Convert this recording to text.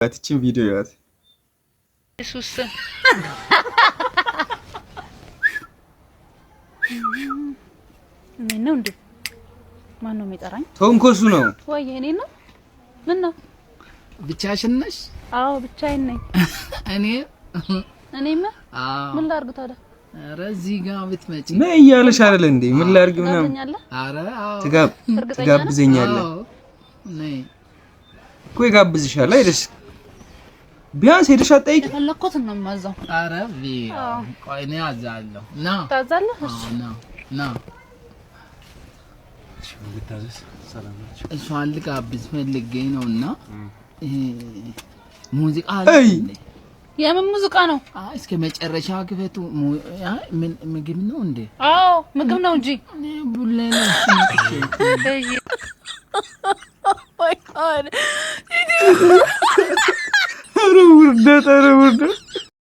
አትቺን ቪዲዮ ያት ኢየሱስ ምን ነው እንዴ? ማን ነው የሚጠራኝ? ተንኮሱ ነው ወይ እኔ ነው? ምን ነው? ብቻሽን ነሽ? አዎ ብቻዬን ነኝ። እኔማ ምን ላድርግ ታዲያ? ኧረ እዚህ ጋር ብትመጪ ነይ እያለሽ አይደል እንዴ? ምን ላድርግ ምናምን? ኧረ ትጋብዘኛለህ? ነይ እኮ ይጋብዝሻል አይደል? ቢያንስ ሄደሽ አትጠይቂ? ፈለኩት ነው የማዛው። ኧረ ቆይ እኔ አዛለሁ። ና ታዛለህ? እሺ ና ልታዘዝ ሰላም ናችሁ? እሷን ልጋብዝ ፈልጌ ነውና ሙዚቃ አለ። የምን ሙዚቃ ነው? እስከ መጨረሻ ክፈቱ። ምን ምግብ ነው እንዴ? አዎ ምግብ ነው እንጂ ቡሌ ነው። ማይ ጋድ ኧረ ውርደት